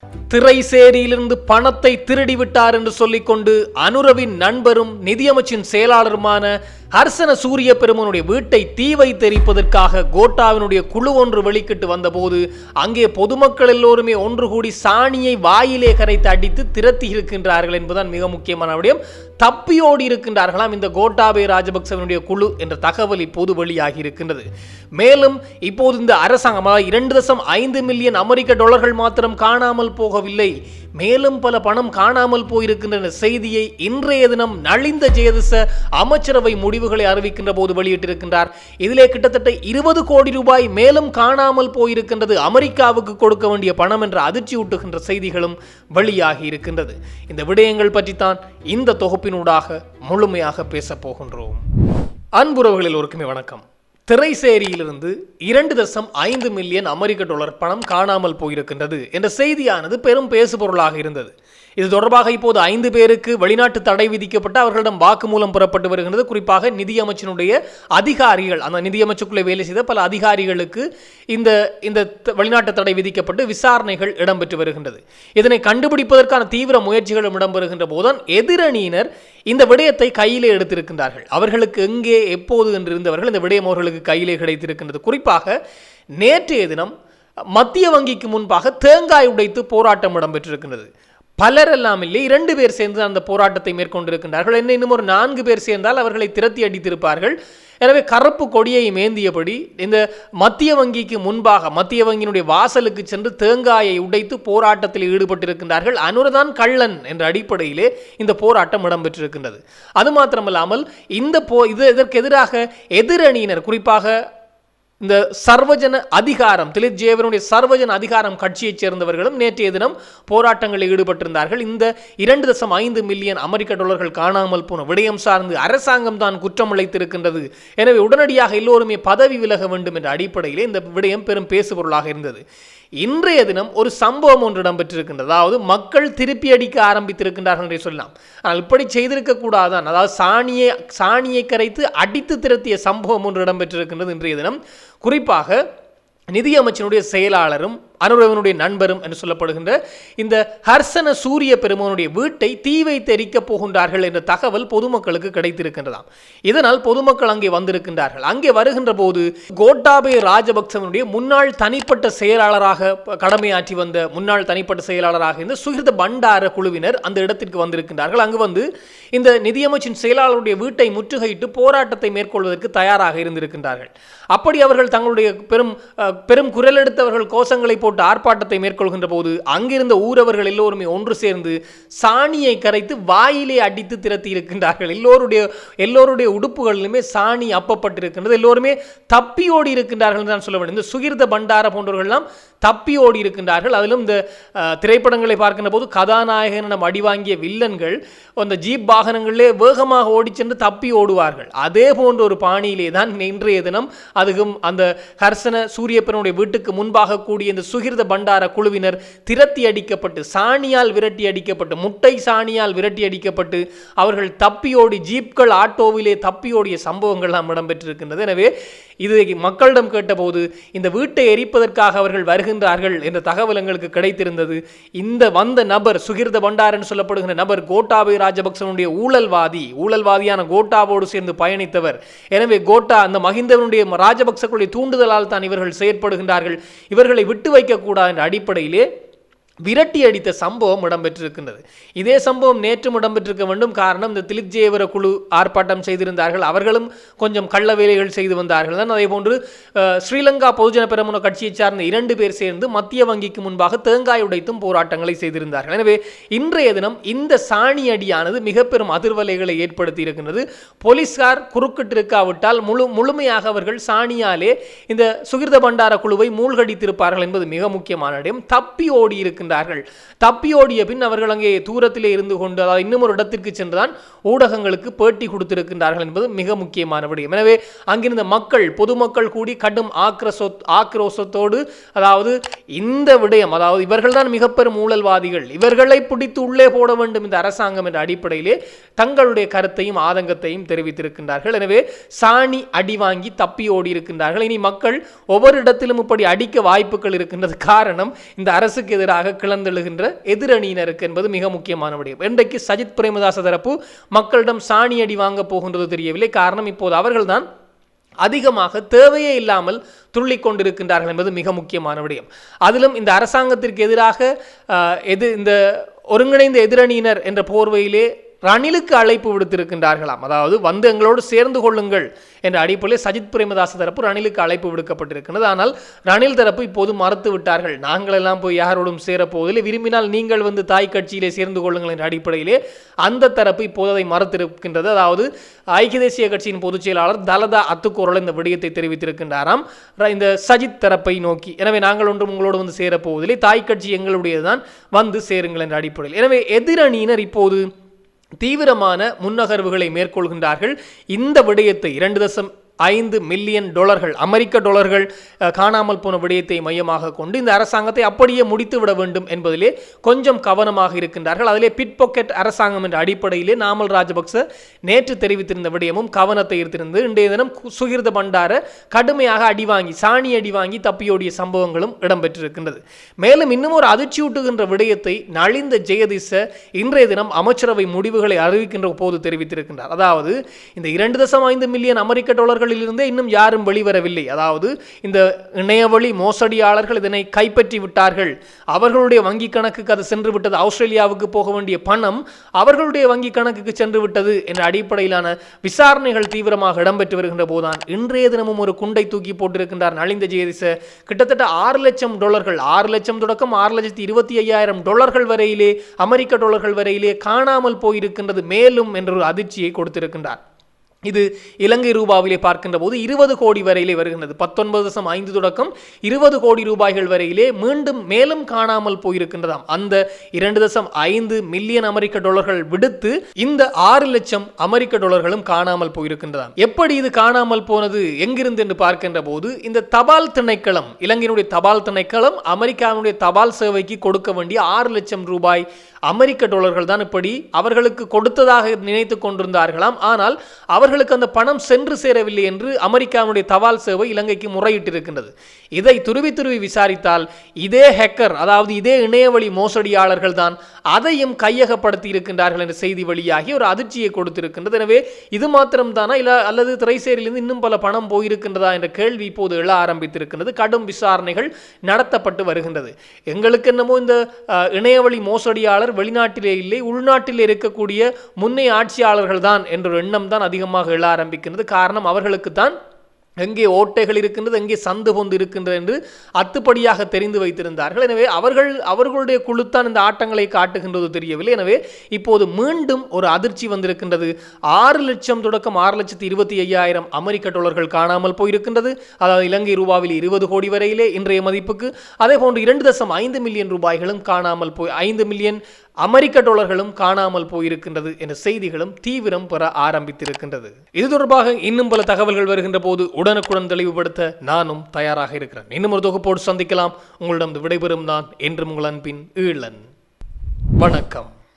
திரைசேரியிலிருந்து பணத்தை திருடிவிட்டார் என்று சொல்லிக்கொண்டு அனுரவின் நண்பரும் நிதியமைச்சின் செயலாளருமான ஹர்சன சூரிய பெருமனுடைய வீட்டை தீ வைத்தெரிப்பதற்காக கோட்டாவினுடைய குழு ஒன்று வெளிக்கிட்டு வந்தபோது அங்கே பொதுமக்கள் எல்லோருமே ஒன்று கூடி சாணியை வாயிலே கரைத்து அடித்து திரட்டி இருக்கின்றார்கள் என்பதுதான் மிக முக்கியமான விடயம். தப்பியோடி இருக்கின்றார்களாம் இந்த கோட்டாபய ராஜபக்சவனுடைய குழு என்ற தகவல் இப்போது வெளியாகி இருக்கின்றது. மேலும் இப்போது இந்த அரசாங்கம் 2.5 மில்லியன் அமெரிக்க டாலர்கள் மாத்திரம் காணாமல் போகவில்லை, மேலும் பல பணம் காணாமல் போயிருக்கின்ற செய்தியை இன்றைய தினம் நலிந்த ஜெயதிச அமைச்சரவை முடிவுகளை அறிவிக்கின்ற போது வெளியிட்டிருக்கின்றார். இதிலே கிட்டத்தட்ட 20 கோடி ரூபாய் மேலும் காணாமல் போயிருக்கின்றது, அமெரிக்காவுக்கு கொடுக்க வேண்டிய பணம் என்ற அதிர்ச்சியூட்டுகின்ற செய்திகளும் வெளியாகி இருக்கின்றது. இந்த விடயங்கள் பற்றித்தான் இந்த தொகுப்பினூடாக முழுமையாக பேச போகின்றோம். அன்புறவுகளில் ஒருக்குமே வணக்கம். திரைசேரியிலிருந்து 2.5 மில்லியன் அமெரிக்க டாலர் பணம் காணாமல் போயிருக்கின்றது என்ற செய்தியானது பெரும் பேசுபொருளாக இருந்தது. இது தொடர்பாக இப்போது 5 பேருக்கு வெளிநாட்டு தடை விதிக்கப்பட்டு அவர்களிடம் வாக்குமூலம் பெறப்பட்டு வருகின்றது. குறிப்பாக நிதியமைச்சினுடைய அதிகாரிகள், அந்த நிதியமைச்சுக்குள்ளே வேலை செய்த பல அதிகாரிகளுக்கு இந்த வெளிநாட்டு தடை விதிக்கப்பட்டு விசாரணைகள் இடம்பெற்று வருகின்றது. இதனை கண்டுபிடிப்பதற்கான தீவிர முயற்சிகளும் இடம்பெறுகின்ற போதுதான் எதிரணியினர் இந்த விடயத்தை கையிலே எடுத்திருக்கின்றார்கள். அவர்களுக்கு எங்கே எப்போது என்று இருந்தவர்கள் இந்த விடயம் அவர்களுக்கு கையிலே கிடைத்திருக்கின்றது. குறிப்பாக நேற்றைய தினம் மத்திய வங்கிக்கு முன்பாக தேங்காய் உடைத்து போராட்டம் இடம்பெற்றிருக்கின்றது. பலர் எல்லாம் இல்லை, 2 பேர் சேர்ந்து அந்த போராட்டத்தை மேற்கொண்டிருக்கின்றார்கள். என்ன, இன்னும் ஒரு 4 பேர் சேர்ந்தால் அவர்களை திரட்டி அடித்திருப்பார்கள். எனவே கருப்பு கொடியை மேந்தியபடி இந்த மத்திய வங்கிக்கு முன்பாக மத்திய வங்கியினுடைய வாசலுக்கு சென்று தேங்காயை உடைத்து போராட்டத்தில் ஈடுபட்டிருக்கின்றார்கள். அனுரதான் கள்ளன் என்ற அடிப்படையிலே இந்த போராட்டம் இடம்பெற்றிருக்கின்றது. அது மாத்திரமல்லாமல் இதற்கு எதிராக எதிரணியினர், குறிப்பாக இந்த சர்வஜன அதிகாரம், திலித் ஜேவனுடைய சர்வஜன அதிகாரம் கட்சியைச் சேர்ந்தவர்களும் நேற்றைய தினம் போராட்டங்களில் ஈடுபட்டிருந்தார்கள். இந்த 2.5 மில்லியன் அமெரிக்க டாலர்கள் காணாமல் போன விடயம் சார்ந்து அரசாங்கம் தான் குற்றம் அளித்திருக்கின்றது, எனவே உடனடியாக எல்லோருமே பதவி விலக வேண்டும் என்ற அடிப்படையிலே இந்த விடயம் பெரும் பேசுபொருளாக இருந்தது. இன்றைய தினம் ஒரு சம்பவம் ஒன்று இடம்பெற்றிருக்கின்றது. அதாவது மக்கள் திருப்பி அடிக்க ஆரம்பித்திருக்கின்றார்கள் என்றே சொல்லலாம். ஆனால் இப்படி செய்திருக்க கூடாதான். அதாவது சாணியை கரைத்து அடித்து திரட்டிய சம்பவம் ஒன்று இடம்பெற்றிருக்கின்றது இன்றைய தினம். குறிப்பாக நிதியமைச்சனுடைய செயலாளரும் அனுரவனுடைய நண்பரும் என்று சொல்லப்படுகின்ற இந்த ஹர்சன சூரிய பெருமனுடைய வீட்டை தீ வைத்து எரிக்கப் போகின்றார்கள் என்ற தகவல் பொதுமக்களுக்கு கிடைத்திருக்கின்றதாம். இதனால் பொதுமக்கள் அங்கே வந்திருக்கின்றார்கள். அங்கே வருகின்ற போது கோட்டாபய ராஜபக்சவனுடைய முன்னாள் தனிப்பட்ட செயலாளராக கடமையாற்றி வந்த முன்னாள் தனிப்பட்ட செயலாளராக இந்த சுகிர்த பண்டார குழுவினர் அந்த இடத்திற்கு வந்திருக்கின்றார்கள். அங்கு வந்து இந்த நிதியமைச்சின் செயலாளருடைய வீட்டை முற்றுகையிட்டு போராட்டத்தை மேற்கொள்வதற்கு தயாராக இருந்திருக்கின்றார்கள். அப்படி அவர்கள் தங்களுடைய பெரும் குரல் எடுத்தவர்கள் கோஷங்களை போட்டு ஆர்ப்பாட்டத்தை மேற்கொள்கின்ற போது அங்கிருந்த ஊரவர்கள் எல்லோருமே ஒன்று சேர்ந்து சாணியை கரைத்து வாயிலே அடித்து திரட்டி இருக்கின்றார்கள். எல்லோருடைய உடுப்புகளிலுமே சாணி அப்பப்பட்டிருக்கின்றது. எல்லோருமே தப்பியோடி இருக்கின்றார்கள் தான் சொல்ல வேண்டும். இந்த சுகிர்த பண்டார போன்றவர்கள் எல்லாம் தப்பியோடி இருக்கின்றார்கள். அதிலும் இந்த திரைப்படங்களை பார்க்கின்ற போது கதாநாயகனிடம் அடி வாங்கிய வில்லன்கள் அந்த ஜீப் வாகனங்களிலே வேகமாக ஓடி சென்று தப்பி ஓடுவார்கள். அதே போன்ற ஒரு பாணியிலே தான் இன்றைய தினம் அதுவும் அந்த ஹர்சன சூரியப்பனுடைய வீட்டுக்கு முன்பாக கூடிய இந்த சுகிர்த பண்டார குழுவினர் திரட்டி அடிக்கப்பட்டு, சாணியால் விரட்டி அடிக்கப்பட்டு, முட்டை சாணியால் விரட்டி அடிக்கப்பட்டு அவர்கள் தப்பியோடி ஜீப்கள் ஆட்டோவிலே தப்பியோடிய சம்பவங்கள் எல்லாம் இடம்பெற்றிருக்கின்றது. எனவே இது மக்களிடம் கேட்டபோது இந்த வீட்டை எரிப்பதற்காக அவர்கள் வருகின்றார்கள் என்ற தகவல் எங்களுக்கு கிடைத்திருந்தது. இந்த வந்த நபர் சுகிர்த பண்டார் என்று சொல்லப்படுகின்ற நபர் கோட்டாபய ராஜபக்சவனுடைய ஊழல்வாதியான கோட்டாவோடு சேர்ந்து பயணித்தவர். எனவே கோட்டா அந்த மஹிந்தவனுடைய ராஜபக்சர்களுடைய தூண்டுதலால் தான் இவர்கள் செயற்படுகின்றார்கள், இவர்களை விட்டு வைக்கக்கூடாது என்ற அடிப்படையிலே விரட்டி அடித்த சம்பவம் இடம்பெற்றிருக்கின்றது. இதே சம்பவம் நேற்றும் இடம்பெற்றிருக்க வேண்டும். காரணம், இந்த திலித் ஜேவர குழு ஆர்ப்பாட்டம் செய்திருந்தார்கள், அவர்களும் கொஞ்சம் கள்ள வேலைகள் செய்து வந்தார்கள் தான். அதே போன்று ஸ்ரீலங்கா பொதுஜன பெரமுன கட்சியைச் சார்ந்த 2 பேர் சேர்ந்து மத்திய வங்கிக்கு முன்பாக தேங்காய் உடைத்தும் போராட்டங்களை செய்திருந்தார்கள். எனவே இன்றைய தினம் இந்த சாணி அடியானது மிக பெரும் அதிர்வலைகளை ஏற்படுத்தி இருக்கின்றது. போலீசார் குறுக்கிட்டிருக்காவிட்டால் முழுமையாக அவர்கள் சாணியாலே இந்த சுகிர்த பண்டார குழுவை மூழ்கடித்திருப்பார்கள் என்பது மிக முக்கியமான விடயம். தப்பி ஓடி இருக்கின்ற தப்பியோடிய பின் அவர்கள் அங்கே தூரத்திலே இருந்து கொண்டு, அதாவது இன்னும் ஒரு இடத்திற்கு சென்றுதான் ஊடகங்களுக்கு பேட்டி கொடுத்திருக்கின்றார்கள் என்பது மிக முக்கியமான விடயம். எனவே அங்கிருந்த பொதுமக்கள் கூடி கடும் ஆக்ரோஷத்தோடு, அதாவது இந்த விடயம், அதாவது இவர்கள்தான் மிக பெரும் ஊழல்வாதிகள், இவர்களை பிடித்து உள்ளே போட வேண்டும் இந்த அரசாங்கம் என்ற அடிப்படையிலே தங்களுடைய கருத்தையும் ஆதங்கத்தையும் தெரிவித்திருக்கின்றார்கள். எனவே சாணி அடி வாங்கி தப்பி ஓடி இருக்கின்றார்கள். இனி மக்கள் ஒவ்வொரு இடத்திலும் இப்படி அடிக்க வாய்ப்புகள் இருக்கின்றது. காரணம், இந்த அரசுக்கு எதிராக கிளந்தெழுகின்ற எதிரணியினருக்கு என்பது மிக முக்கியமான விடயம். இன்றைக்கு சஜித் பிரேமதாச தரப்பு மக்களிடம் சாணியடி வாங்க போகின்றது தெரியவில்லை. காரணம், இப்போது அவர்கள்தான் அதிகமாக தேவையே இல்லாமல் துள்ளிக் கொண்டிருக்கின்றார்கள் என்பது மிக முக்கியமான விடயம். அதிலும் இந்த அரசாங்கத்திற்கு எதிராக இந்த ஒருங்கிணைந்த எதிரணியினர் என்ற போர்வையிலே ரணிலுக்கு அழைப்பு விடுத்திருக்கின்றார்களாம். அதாவது வந்து எங்களோடு சேர்ந்து கொள்ளுங்கள் என்ற அடிப்படையில் சஜித் பிரேமதாச தரப்பு ரணிலுக்கு அழைப்பு விடுக்கப்பட்டிருக்கிறது. ஆனால் ரணில் தரப்பு இப்போது மறுத்து விட்டார்கள். நாங்கள் எல்லாம் போய் யாரோடும் சேரப்போவதில்லை, விரும்பினால் நீங்கள் வந்து தாய் கட்சியிலே சேர்ந்து கொள்ளுங்கள் என்ற அடிப்படையிலே அந்த தரப்பு இப்போது அதை மறுத்திருக்கின்றது. அதாவது ஐக்கிய தேசிய கட்சியின் பொதுச் செயலாளர் தலதா அத்துக்கோரல் இந்த விடயத்தை தெரிவித்திருக்கின்றாராம் இந்த சஜித் தரப்பை நோக்கி. எனவே நாங்கள் ஒன்றும் உங்களோடு வந்து சேரப்போவதில்லை, தாய் கட்சி எங்களுடையதுதான், வந்து சேருங்கள் என்ற அடிப்படையில். எனவே எதிரணியினர் இப்போது தீவிரமான முன்னகர்வுகளை மேற்கொள்கின்றார்கள். இந்த விடயத்தை 2.5 மில்லியன் டாலர்கள், அமெரிக்க டாலர்கள் காணாமல் போன விடயத்தை மையமாக கொண்டு இந்த அரசாங்கத்தை அப்படியே முடித்துவிட வேண்டும் என்பதிலே கொஞ்சம் கவனமாக இருக்கின்றார்கள். அதிலே பிட் பாக்கெட் அரசாங்கம் என்ற அடிப்படையிலே நாமல் ராஜபக்ச நேற்று தெரிவித்திருந்த விடயமும் கவனத்தை ஈர்த்திருந்தது. இன்றைய தினம் சுகிர்த பண்டார கடுமையாக சாணி அடி வாங்கி தப்பியோடிய சம்பவங்களும் இடம்பெற்றிருக்கின்றது. மேலும் இன்னும் ஒரு அதிர்ச்சியூட்டுகின்ற விடயத்தை நலிந்த ஜெயதிச இன்றைய தினம் அமைச்சரவை முடிவுகளை அறிவிக்கின்ற போது தெரிவித்திருக்கின்றார். அதாவது இந்த 2.5 மில்லியன் அமெரிக்க டாலர்கள் இருந்தே இன்னும் யாரும் வெளிவரவில்லை. அதாவது இந்த இணையவழி மோசடியாளர்கள் இதனை கைப்பற்றி விட்டார்கள், அவர்களுடைய வங்கி கணக்குக்கு அது சென்று விட்டது, ஆஸ்திரேலியாவுக்கு போக வேண்டிய பணம் அவர்களுடைய வங்கி கணக்குக்கு சென்று விட்டது என்ற அடிப்படையிலான விசாரணைகள் தீவிரமாக இடம்பெற்று வருகின்ற போதுதான் இன்றைய தினமும் ஒரு குண்டை தூக்கி போட்டிருக்கின்றார் நலிந்த ஜெயதிச. கிட்டத்தட்ட 6 லட்சம் டாலர்கள், 6 லட்சம் தொடக்கம் 6,25,000 டாலர்கள் வரையிலே, அமெரிக்க டாலர்கள் வரையிலே காணாமல் போயிருக்கின்றது மேலும் என்ற ஒரு அதிர்ச்சியை கொடுத்திருக்கின்றார். இது இலங்கை ரூபாவிலே பார்க்கின்ற போது 20 கோடி வரையிலே வருகின்றது. 19.5 தொடக்கம் 20 கோடி ரூபாய்கள் வரையிலே மீண்டும் மேலும் காணாமல் போயிருக்கின்றதாம். அந்த 2.5 மில்லியன் அமெரிக்க டாலர்கள் விடுத்து இந்த 6 லட்சம் அமெரிக்க டாலர்களும் காணாமல் போயிருக்கின்றதாம். எப்படி இது காணாமல் போனது, எங்கிருந்து என்று பார்க்கின்ற போது இந்த தபால் திணைக்களம், இலங்கையினுடைய தபால் திணைக்களம் அமெரிக்காவுடைய தபால் சேவைக்கு கொடுக்க வேண்டிய 6 லட்சம் ரூபாய் அமெரிக்க டாலர்கள் தான் இப்படி அவர்களுக்கு கொடுத்ததாக நினைத்து கொண்டிருந்தார்களாம். ஆனால் அவர்களுக்கு அந்த பணம் சென்று சேரவில்லை என்று அமெரிக்காவுடைய தபால் சேவை இலங்கைக்கு முறையிட்டிருக்கின்றது. இதை துருவி விசாரித்தால் இதே ஹேக்கர், அதாவது இதே இணையவழி மோசடியாளர்கள் தான் அதையும் கையகப்படுத்தி இருக்கின்றார்கள் என்ற செய்தி வழியாகி ஒரு அதிர்ச்சியை கொடுத்திருக்கின்றது. எனவே இது மாத்திரம்தானா அல்லது திரைசேரியிலிருந்து இன்னும் பல பணம் போயிருக்கின்றதா என்ற கேள்வி இப்போது எழ ஆரம்பித்திருக்கின்றது. கடும் விசாரணைகள் நடத்தப்பட்டு வருகின்றது. எங்களுக்கு என்னமோ இந்த இணையவழி மோசடியாளர் வெளிநாட்டிலே இல்லை, உள்நாட்டிலே இருக்கக்கூடிய முன்னைய ஆட்சியாளர்கள் தான் என்ற எண்ணம் தான் அதிகமாக எழ ஆரம்பிக்கின்றது. காரணம், அவர்களுக்கு தான் எங்கே ஓட்டைகள் இருக்கின்றது, எங்கே சந்து பொந்து இருக்கின்றது என்று அத்துப்படியாக தெரிந்து வைத்திருந்தார்கள். எனவே அவர்களுடைய குழுத்தான் இந்த ஆட்டங்களை காட்டுகின்றது தெரியவில்லை. எனவே இப்போது மீண்டும் ஒரு அதிர்ச்சி வந்திருக்கின்றது. 6 லட்சம் தொடக்கம் 6,25,000 அமெரிக்க டாலர்கள் காணாமல் போயிருக்கின்றது. அதாவது இலங்கை ரூபாவில் 20 கோடி வரையிலே இன்றைய மதிப்புக்கு. அதே போன்று 2.5 மில்லியன் ரூபாய்களும் காணாமல் 5 மில்லியன் அமெரிக்க டாலர்களும் காணாமல் போயிருக்கின்றது என்ற செய்திகளும் தீவிரம் பெற ஆரம்பித்திருக்கின்றது. இது தொடர்பாக இன்னும் பல தகவல்கள் வருகின்ற போது உடனுக்குடன் தெளிவுபடுத்த நானும் தயாராக இருக்கிறேன். இன்னும் ஒரு தொகுப்போடு சந்திக்கலாம். உங்களிடம் விடைபெறும் நான் என்றும் உங்கள் அன்பின் ஈழன். வணக்கம்.